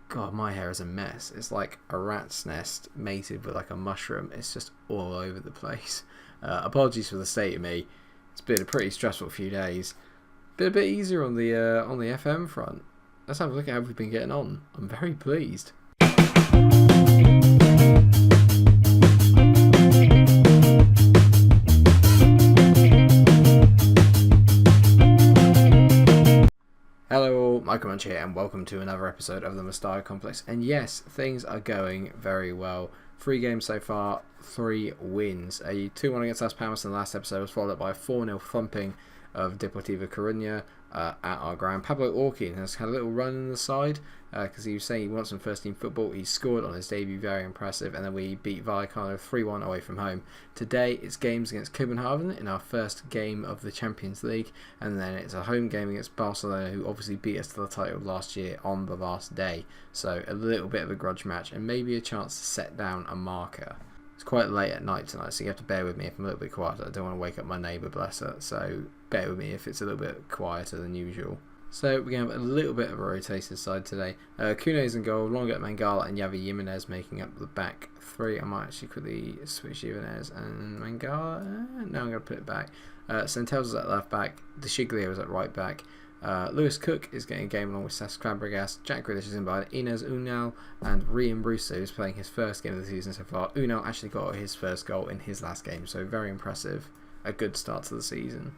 God, my hair is a mess. It's like a rat's nest mated with like a mushroom. It's just all over the place. Apologies for the state of me. It's been a pretty stressful few days. Been a bit easier on the FM front. Let's have a look at how we've been getting on. I'm very pleased. Hello all, Munch here, and welcome to another episode of the Mestalla Complex. And yes, things are going very well. 3 games so far, 3 wins. A 2-1 against Las Palmas in the last episode was followed up by a 4-0 thumping of Deportiva Coruña at our ground. Pablo Orkin has had a little run in the side because he was saying he wants some first team football. He scored on his debut, very impressive, and then we beat Vallecano 3-1 away from home. Today it's games against Kobenhaven in our first game of the Champions League, and then it's a home game against Barcelona, who obviously beat us to the title last year on the last day. So a little bit of a grudge match and maybe a chance to set down a marker. It's quite late at night tonight, so you have to bear with me if I'm a little bit quieter. I don't want to wake up my neighbour, bless her, so bear with me if it's a little bit quieter than usual. So we're going to have a little bit of a rotated side today. Kune's in goal, Longa, Mangala and Javi Jimenez making up the back 3. I might actually quickly switch Jimenez and Mangala. No, I'm going to put it back. Centelles is at left back, De Sciglio is at right back. Lewis Cook is getting a game along with Cesc Fabregas. Jack Grealish is in by Inez Unal, and Ryan Brewster is playing his first game of the season so far. Unal actually got his first goal in his last game, so very impressive. A good start to the season.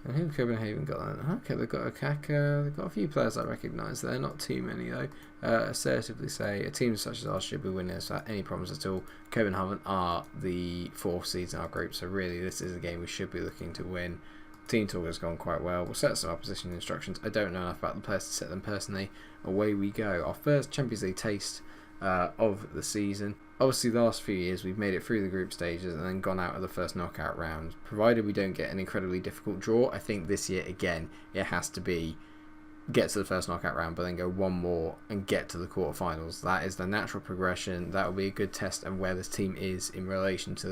And who Kobenhaven got then? Okay, they've got Okaka, they've got a few players I recognise there, not too many though. Assertively say, a team such as ours should be winners without any problems at all. Kobenhaven are the 4th seeds in our group, so really this is a game we should be looking to win. Team talk has gone quite well. We'll set some opposition instructions. I don't know enough about the players to set them personally. Away we go. Our first Champions League taste of the season. Obviously, the last few years we've made it through the group stages and then gone out of the first knockout round. Provided we don't get an incredibly difficult draw, I think this year again it has to be get to the first knockout round, but then go one more and get to the quarterfinals. That is the natural progression. That will be a good test of where this team is in relation to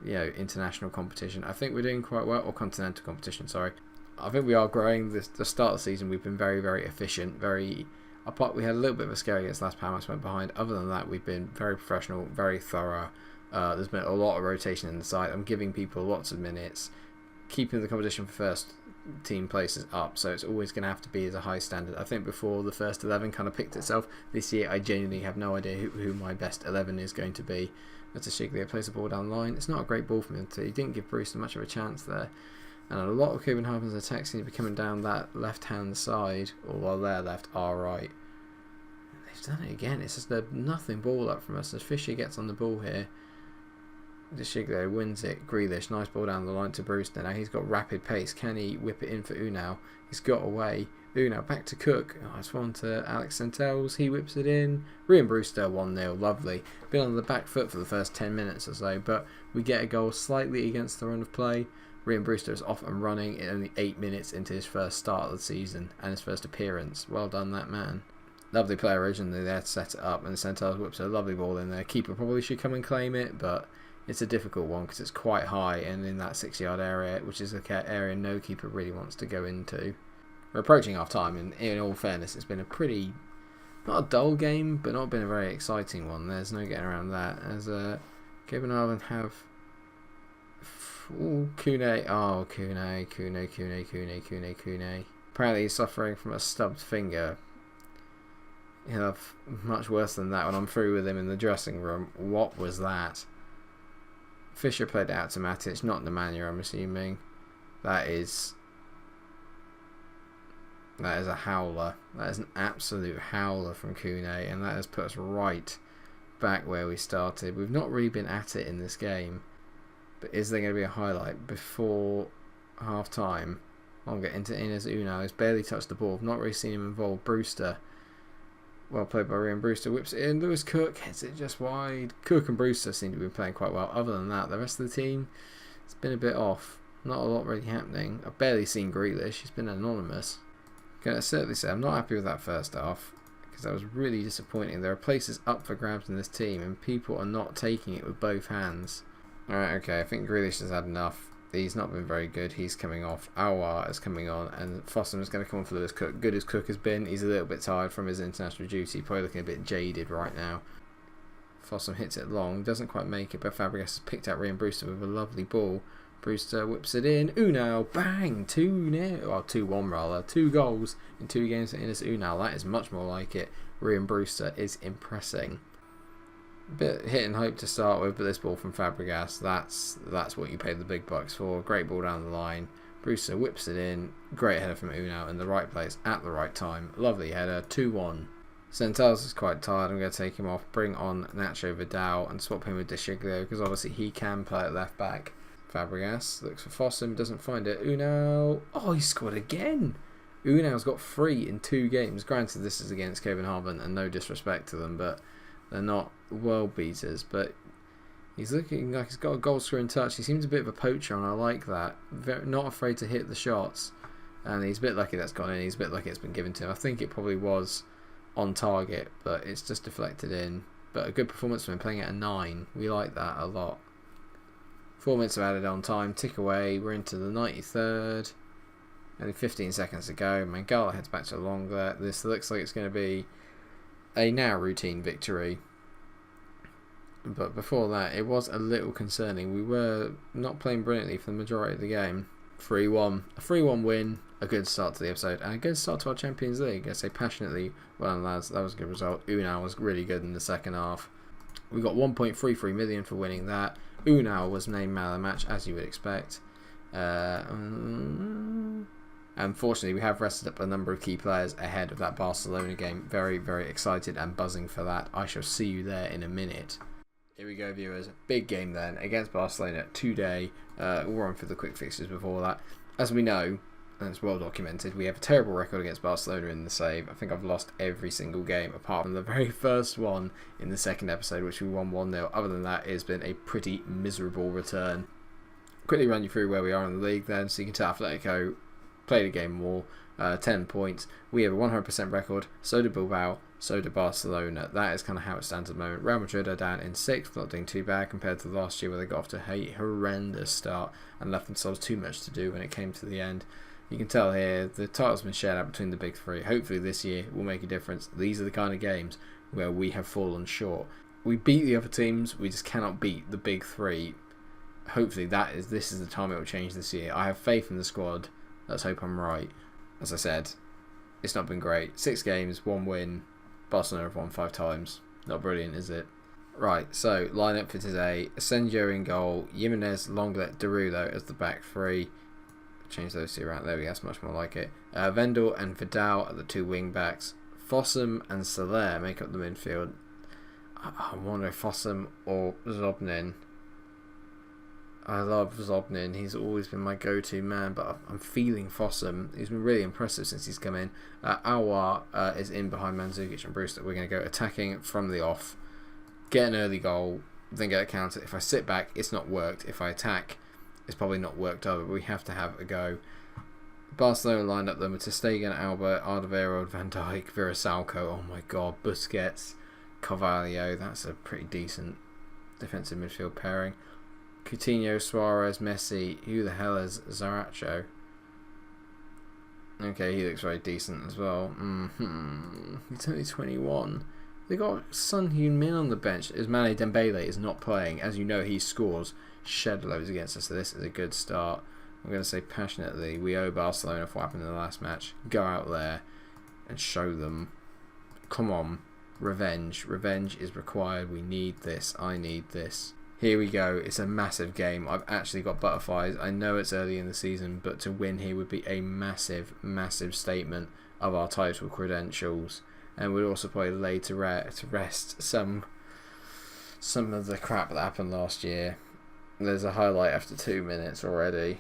the international competition. I think we're doing quite well, or continental competition, sorry. I think we are growing. The start of the season we've been very, very efficient, we had a little bit of a scare against Las Palmas, went behind. Other than that, we've been very professional, very thorough. There's been a lot of rotation in the side. I'm giving people lots of minutes, keeping the competition for first team places up, so it's always going to have to be as a high standard. I think before the first 11 kind of picked itself, this year I genuinely have no idea who my best 11 is going to be. That's a Sciglio plays the ball down the line. It's not a great ball from him too. He didn't give Brewster much of a chance there. And a lot of Kobenhaven's attacks seem to be coming down that left-hand side, or well, their left, our right. They've done it again. It's just a nothing ball up from us. As Fisher gets on the ball here, De Sciglio wins it. Grealish, nice ball down the line to Brewster. Now he's got rapid pace. Can he whip it in for Unal? He's got away. Unal back to Cook. Nice one to Alex Centelles. He whips it in. Ryan Brewster 1-0. Lovely. Been on the back foot for the first 10 minutes or so, but we get a goal slightly against the run of play. Ryan Brewster is off and running in only 8 minutes into his first start of the season and his first appearance. Well done, that man. Lovely play originally there to set it up, and Centelles whips a lovely ball in there. Keeper probably should come and claim it, but it's a difficult one because it's quite high and in that 6-yard area, which is an area no keeper really wants to go into. We're approaching half time, and in all fairness, it's been a pretty, not a dull game, but not been a very exciting one. There's no getting around that. As Kobenhaven have Kune. Oh, Kune. Apparently he's suffering from a stubbed finger. He'll have much worse than that when I'm through with him in the dressing room. What was that? Fisher played it out to Matic, not Nemanja, I'm assuming. That is a howler. That is an absolute howler from Kune, and that has put us right back where we started. We've not really been at it in this game, but is there going to be a highlight before half time? I'll get into Inez Unal. He's barely touched the ball. I've not really seen him involved. Brewster, well played by Ryan Brewster, whips it in. Lewis Cook hits it just wide. Cook and Brewster seem to be playing quite well. Other than that, the rest of the team, it's been a bit off. Not a lot really happening. I've barely seen Grealish. He's been anonymous. Can I certainly say I'm not happy with that first half, because that was really disappointing. There are places up for grabs in this team, and people are not taking it with both hands. Alright, okay, I think Grealish has had enough. He's not been very good. He's coming off. Aouar is coming on, and Fossum is going to come on for Lewis Cook. Good as Cook has been, he's a little bit tired from his international duty. Probably looking a bit jaded right now. Fossum hits it long, doesn't quite make it, but Fabregas has picked out Ryan Brewster with a lovely ball. Brewster whips it in. Unal, bang, 2-0, or 2-1 rather. 2 goals in 2 games for Ines Unal. That is much more like it. Ryan Brewster is impressing. Bit hit and hope to start with, but this ball from Fabregas, that's what you pay the big bucks for. Great ball down the line. Brewster whips it in. Great header from Unal in the right place at the right time. Lovely header. 2-1. Centelles is quite tired. I'm going to take him off, bring on Nacho Vidal and swap him with Deschiglio because obviously he can play at left back. Fabregas looks for Fossum, doesn't find it. Unal, oh, he scored again. Unal's got 3 in 2 games. Granted, this is against Kobenhaven and no disrespect to them, but they're not world beaters. But he's looking like he's got a goal scoring touch. He seems a bit of a poacher, and I like that. Not afraid to hit the shots, and he's a bit lucky that's gone in. He's a bit lucky it's been given to him. I think it probably was on target, but it's just deflected in. But a good performance from him, playing at a 9. We like that a lot. 4 minutes of added on time, tick away. We're into the 93rd. Only 15 seconds to go. Mangala heads back to longer. This looks like it's going to be a now routine victory. But before that, it was a little concerning. We were not playing brilliantly for the majority of the game. 3-1. A 3-1 win. A good start to the episode. And a good start to our Champions League. I say passionately, well done lads, that was a good result. Unal was really good in the second half. We got 1.33 million for winning that. Unal was named man of the match, as you would expect. Unfortunately, we have rested up a number of key players ahead of that Barcelona game. Very, very excited and buzzing for that. I shall see you there in a minute. Here we go, viewers. Big game then against Barcelona today. We'll run through the quick fixtures before that. As we know, and it's well documented, we have a terrible record against Barcelona in the save. I think I've lost every single game apart from the very first one in the second episode, which we won 1-0. Other than that, it's been a pretty miserable return. Quickly run you through where we are in the league then, so you can tell Atletico played a game more. 10 points. We have a 100% record. So did Bilbao. So did Barcelona. That is kind of how it stands at the moment. Real Madrid are down in 6th, not doing too bad compared to last year where they got off to a horrendous start and left themselves too much to do when it came to the end. You can tell here the title's been shared out between the big 3. Hopefully this year will make a difference. These are the kind of games where we have fallen short. We beat the other teams, we just cannot beat the big 3. Hopefully this is the time it will change this year. I have faith in the squad. Let's hope I'm right. As I said, it's not been great. 6 games, 1 win. Barcelona have won 5 times. Not brilliant, is it? Right, so lineup for today. Asensio in goal. Jimenez, Lenglet, Derulo as the back 3. Change those 2 around. There we go, that's much more like it. Vendel and Vidal are the 2 wing backs. Fossum and Soler make up the midfield. I wonder if Fossum or Zobnin. I love Zobnin. He's always been my go-to man, but I'm feeling Fossum. He's been really impressive since he's come in. Aouar is in behind Mandzukic and Brewster. We're going to go attacking from the off. Get an early goal, then get a counter. If I sit back, it's not worked. If I attack, it's probably not worked either. But we have to have a go. Barcelona lined up them with Ter Stegen, Alba, Alderweireld, Van Dijk, Virasalco. Oh my god, Busquets, Carvalho. That's a pretty decent defensive midfield pairing. Coutinho, Suarez, Messi. Who the hell is Zaracho? Okay, he looks very decent as well. He's only 21. They got Son Heung-min on the bench. Ousmane Dembele is not playing. As you know, he scores shed loads against us, so this is a good start. I'm going to say passionately, we owe Barcelona for what happened in the last match. Go out there and show them. Come on. Revenge. Revenge is required. We need this. I need this. Here we go. It's a massive game. I've actually got butterflies. I know it's early in the season, but to win here would be a massive, massive statement of our title credentials. And we'd also probably lay to rest some of the crap that happened last year. There's a highlight after 2 minutes already.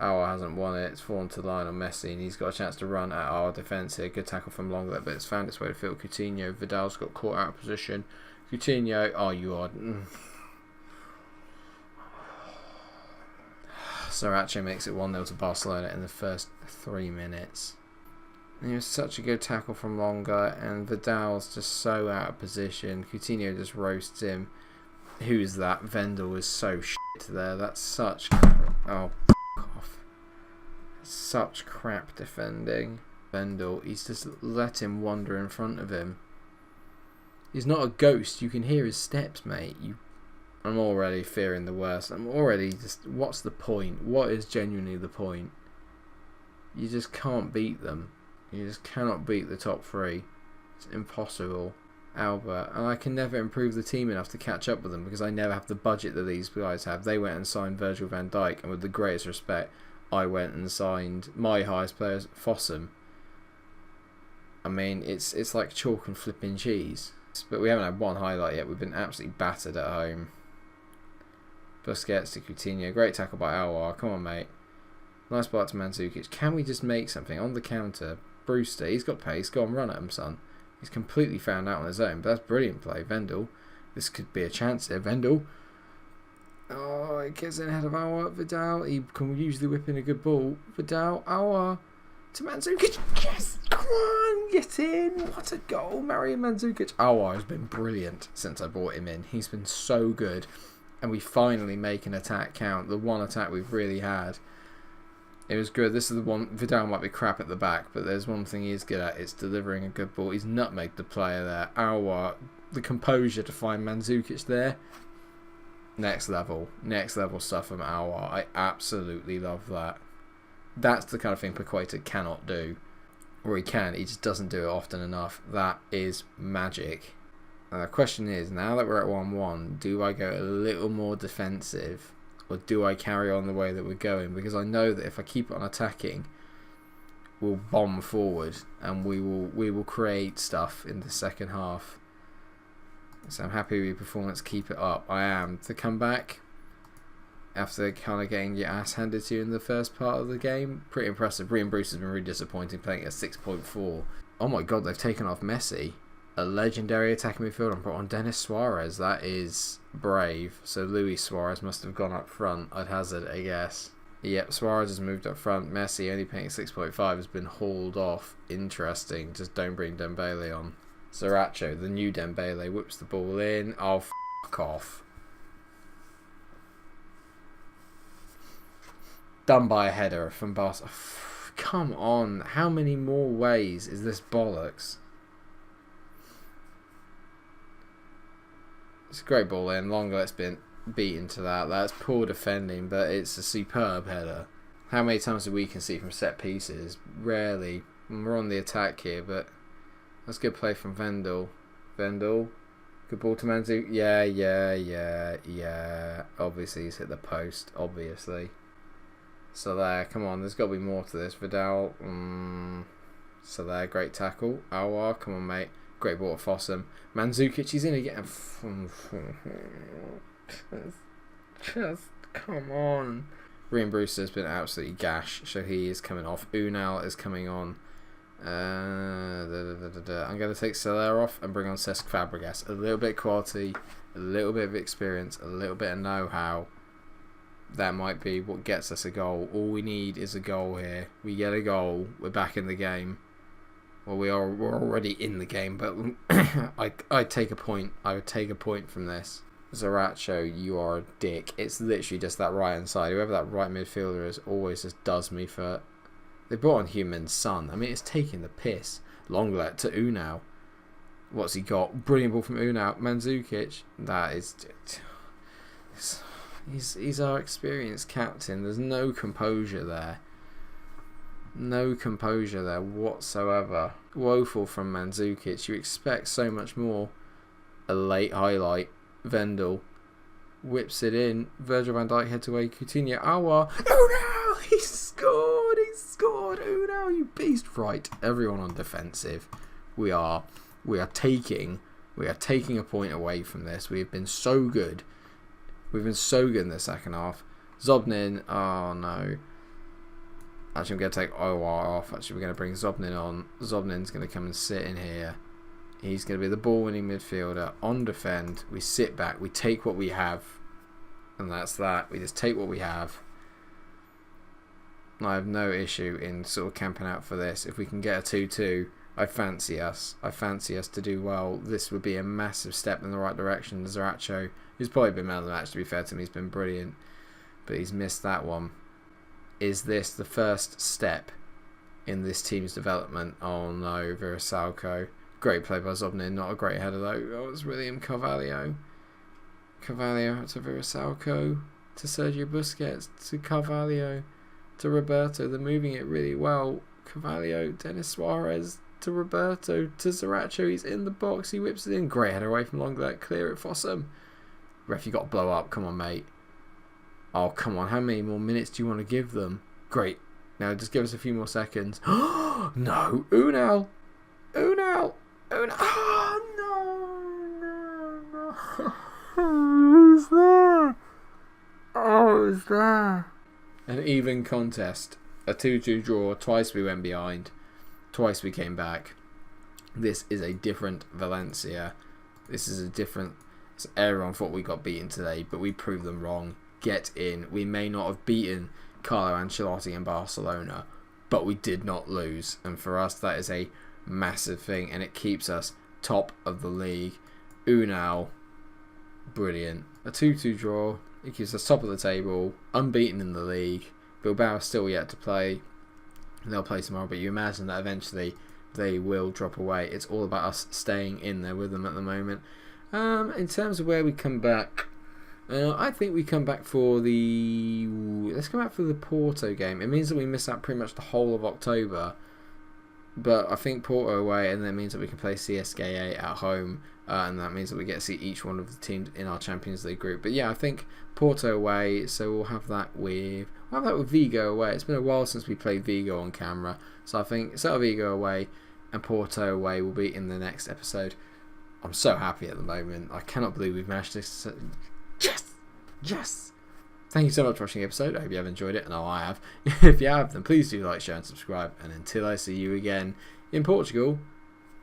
Aouar hasn't won it. It's fallen to the line on Messi, and he's got a chance to run at our defence here. Good tackle from Lenglet, but it's found its way to field. Coutinho. Vidal's got caught out of position. Coutinho. Oh, you are. Zaracho makes it 1-0 to Barcelona in the first 3 minutes. And it was such a good tackle from Longa, and Vidal's just so out of position. Coutinho just roasts him. Who's that? Vendel is so shit there. That's such... Oh, off. Such crap defending. Vendel, he's just let him wander in front of him. He's not a ghost. You can hear his steps, mate. I'm already fearing the worst. I'm already just... What's the point? What is genuinely the point? You just can't beat them. You just cannot beat the top three. It's impossible. Albert. And I can never improve the team enough to catch up with them because I never have the budget that these guys have. They went and signed Virgil van Dijk, and with the greatest respect, I went and signed my highest players, Fossum. I mean, it's like chalk and flipping cheese. But we haven't had one highlight yet. We've been absolutely battered at home. Busquets to Coutinho. Great tackle by Alwar. Come on, mate. Nice ball to Mandzukic. Can we just make something on the counter? Brewster, he's got pace. Go on, run at him, son. He's completely found out on his own, but that's brilliant play. Vendel. This could be a chance here. Vendel. Oh, it gets in ahead of Alwar. Vidal. He can usually whip in a good ball. Vidal. Alwar. To Mandzukic. Yes! Come on! Get in! What a goal. Mario Mandzukic. Alwar has been brilliant since I brought him in. He's been so good. And we finally make an attack count. The one attack we've really had. It was good. This is the one. Vidal might be crap at the back, but there's one thing he is good at. It's delivering a good ball. He's nutmegged the player there. Alwar, the composure to find Mandzukic there. Next level. Next level stuff from Alwar. I absolutely love that. That's the kind of thing Paqueta cannot do. Or he can, he just doesn't do it often enough. That is magic. The question is, now that we're at 1-1, do I go a little more defensive? Or do I carry on the way that we're going? Because I know that if I keep on attacking, we'll bomb forward and we will create stuff in the second half. So I'm happy with your performance. Keep it up. I am. To come back after kind of getting your ass handed to you in the first part of the game, pretty impressive. Brian Bruce has been really disappointing, playing at 6.4. Oh my god, they've taken off Messi. A legendary attacking midfielder and brought on Denis Suarez. That is brave. So Luis Suarez must have gone up front, I'd hazard a guess. Yep, Suarez has moved up front. Messi, only paying 6.5, has been hauled off. Interesting. Just don't bring Dembele on. Sriracha, the new Dembele, whips the ball in. Oh, f*** off. Done by a header from Barca. Come on. How many more ways is this bollocks? It's a great ball in. Longolet's been beaten to that. That's poor defending, but it's a superb header. How many times do we concede from set pieces? Rarely. We're on the attack here, but that's good play from Vendel. Vendel. Good ball to Mandzukic. Yeah. Obviously, he's hit the post. Obviously. So there. Come on. There's got to be more to this. Vidal. So there. Great tackle. Alwar. Come on, mate. Great ball to Fossum. Mandzukic, he's in again. Just come on. Rian Brewster's been absolutely gash, so he is coming off. Unal is coming on. I'm going to take Soler off and bring on Cesc Fabregas. A little bit of quality, a little bit of experience, a little bit of know-how. That might be what gets us a goal. All we need is a goal here. We get a goal, we're back in the game. Well, we're already in the game, but I'd take a point. I would take a point from this. Sriracha, you are a dick. It's literally just that right hand side. Whoever that right midfielder is always just does me for... They brought on Human Son. I mean, it's taking the piss. Longlet to Unal. What's he got? Brilliant ball from Unal. Mandzukic. That is... He's our experienced captain. There's no composure there. No composure there whatsoever. Woeful from Mandzukic. You expect so much more. A late highlight. Vendel whips it in. Virgil van Dijk heads away. Coutinho. Alwar. Oh no! He scored! He scored! Oh no! You beast! Right. Everyone on defensive. We are taking a point away from this. We have been so good. We've been so good in the second half. Zobnin. Oh no. Actually, I'm going to take Alwar off. Actually, we're going to bring Zobnin on. Zobnin's going to come and sit in here. He's going to be the ball-winning midfielder. On defend, we sit back. We take what we have. And that's that. We just take what we have. I have no issue in sort of camping out for this. If we can get a 2-2, I fancy us. I fancy us to do well. This would be a massive step in the right direction. Sriracha, who's probably been man of the match, to be fair to me, he's been brilliant. but he's missed that one. Is this the first step in this team's development? Oh no, Virasalco. Great play by Zobnin, not a great header though. Oh, it's William Carvalho. Carvalho to Virasalco, to Sergio Busquets, to Carvalho, to Roberto. They're moving it really well. Carvalho, Denis Suarez, to Roberto, to Zaracho. He's in the box, he whips it in. Great header away from Longlet, clear it, Fossum. Ref, you got to blow up, come on mate. Oh, come on, how many more minutes do you want to give them? Great. Now just give us a few more seconds. No, Unal! Oh, no. Who's there? Oh, who's there? An even contest. A 2-2 draw. Twice we went behind. Twice we came back. This is a different Valencia. This is a different... Everyone thought we got beaten today, but we proved them wrong. Get in. We may not have beaten Carlo Ancelotti in Barcelona, but we did not lose. And for us, that is a massive thing, and it keeps us top of the league. Unal, brilliant. A 2-2 draw. It keeps us top of the table, unbeaten in the league. Bilbao still yet to play. They'll play tomorrow, but you imagine that eventually they will drop away. It's all about us staying in there with them at the moment. In terms of where we come back, I think we come back for the... Let's come back for the Porto game. It means that we miss out pretty much the whole of October. But I think Porto away, and that means that we can play CSKA at home. And that means that we get to see each one of the teams in our Champions League group. But yeah, I think Porto away, so we'll have that with Vigo away. It's been a while since we played Vigo on camera. So I think Celta Vigo away and Porto away will be in the next episode. I'm so happy at the moment. I cannot believe we've managed to... Yes! Thank you so much for watching the episode. I hope you have enjoyed it, and I have. If you have, then please do like, share and subscribe. And until I see you again in Portugal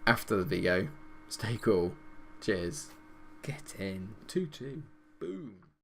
after the Vigo, stay cool. Cheers. Get in. 2-2.